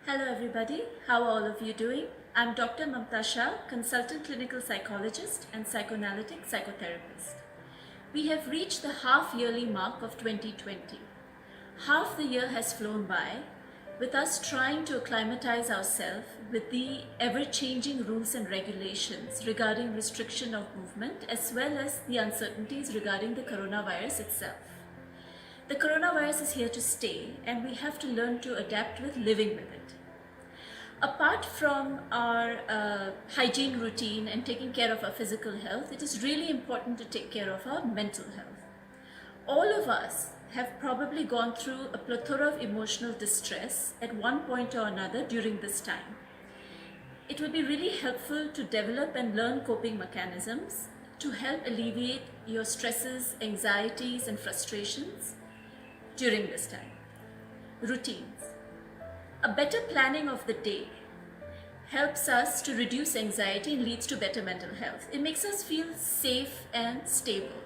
Hello everybody, how are all of you doing? I'm Dr. Mamta Shah, consultant clinical psychologist and psychoanalytic psychotherapist. We have reached the half-yearly mark of 2020. Half the year has flown by, with us trying to acclimatize ourselves with the ever-changing rules and regulations regarding restriction of movement as well as the uncertainties regarding the coronavirus itself. The coronavirus is here to stay and we have to learn to adapt with living with it. Apart from our hygiene routine and taking care of our physical health, it is really important to take care of our mental health. All of us have probably gone through a plethora of emotional distress at one point or another during this time. It will be really helpful to develop and learn coping mechanisms to help alleviate your stresses, anxieties, and frustrations during this time. Routines. A better planning of the day helps us to reduce anxiety and leads to better mental health. It makes us feel safe and stable.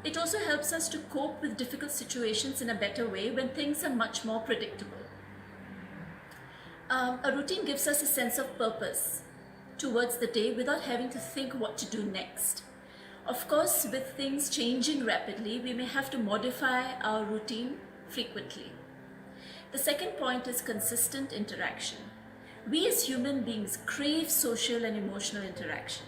It also helps us to cope with difficult situations in a better way when things are much more predictable. A routine gives us a sense of purpose towards the day without having to think what to do next. Of course, with things changing rapidly, we may have to modify our routine frequently. The second point is consistent interaction. We as human beings crave social and emotional interaction.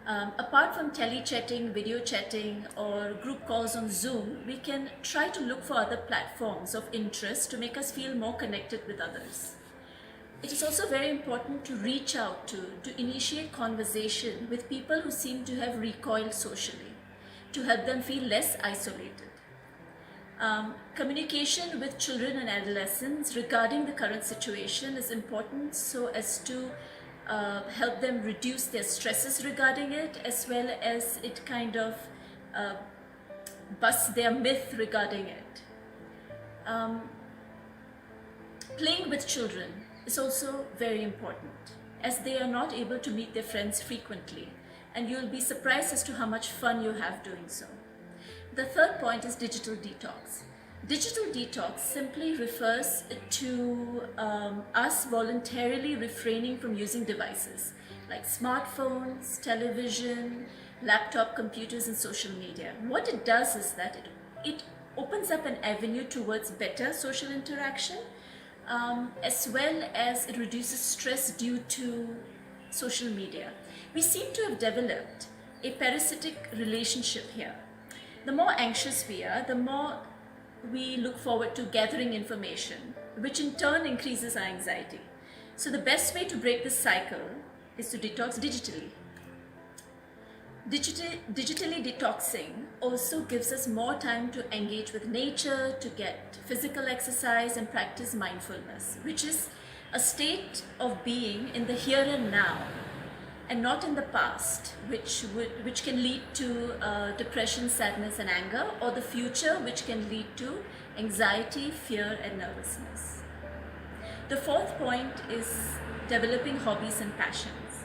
Apart from tele-chatting, video chatting, or group calls on Zoom, we can try to look for other platforms of interest to make us feel more connected with others. It is also very important to reach out to initiate conversation with people who seem to have recoiled socially, to help them feel less isolated. Communication with children and adolescents regarding the current situation is important so as to help them reduce their stresses regarding it, as well as it kind of busts their myth regarding it. Playing with children is also very important, as they are not able to meet their friends frequently, and you'll be surprised as to how much fun you have doing so. The third point is digital detox. Digital detox simply refers to us voluntarily refraining from using devices like smartphones, television, laptop, computers, and social media. What it does is that it opens up an avenue towards better social interaction, as well as it reduces stress due to social media. We seem to have developed a parasitic relationship here. The more anxious we are, the more we look forward to gathering information, which in turn increases our anxiety. So the best way to break this cycle is to detox digitally. Digitally detoxing also gives us more time to engage with nature, to get physical exercise and practice mindfulness, which is a state of being in the here and now, and not in the past, which can lead to depression, sadness, and anger, or the future, which can lead to anxiety, fear, and nervousness. The fourth point is developing hobbies and passions.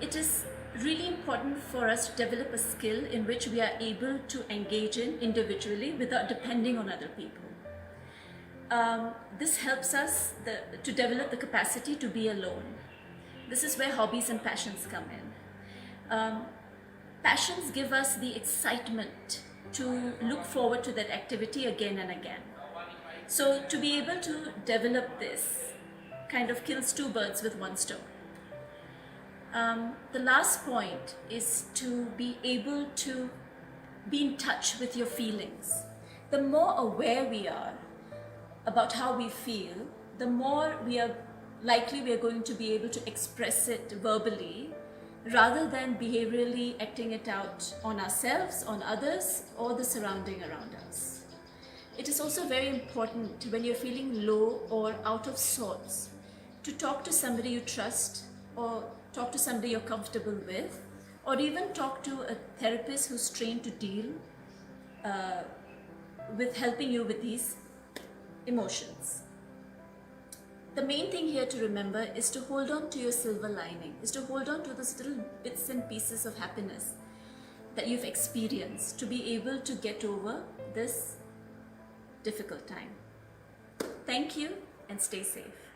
It is really important for us to develop a skill in which we are able to engage in individually without depending on other people. This helps us to develop the capacity to be alone. This is where hobbies and passions come in. Passions give us the excitement to look forward to that activity again and again. So to be able to develop this kind of kills two birds with one stone. The last point is to be able to be in touch with your feelings. The more aware we are about how we feel, the more we are going to be able to express it verbally rather than behaviorally acting it out on ourselves, on others, or the surrounding around us. It is also very important when you're feeling low or out of sorts to talk to somebody you trust, or talk to somebody you're comfortable with, or even talk to a therapist who's trained to deal with helping you with these emotions. The main thing here to remember is to hold on to your silver lining, is to hold on to those little bits and pieces of happiness that you've experienced to be able to get over this difficult time. Thank you and stay safe.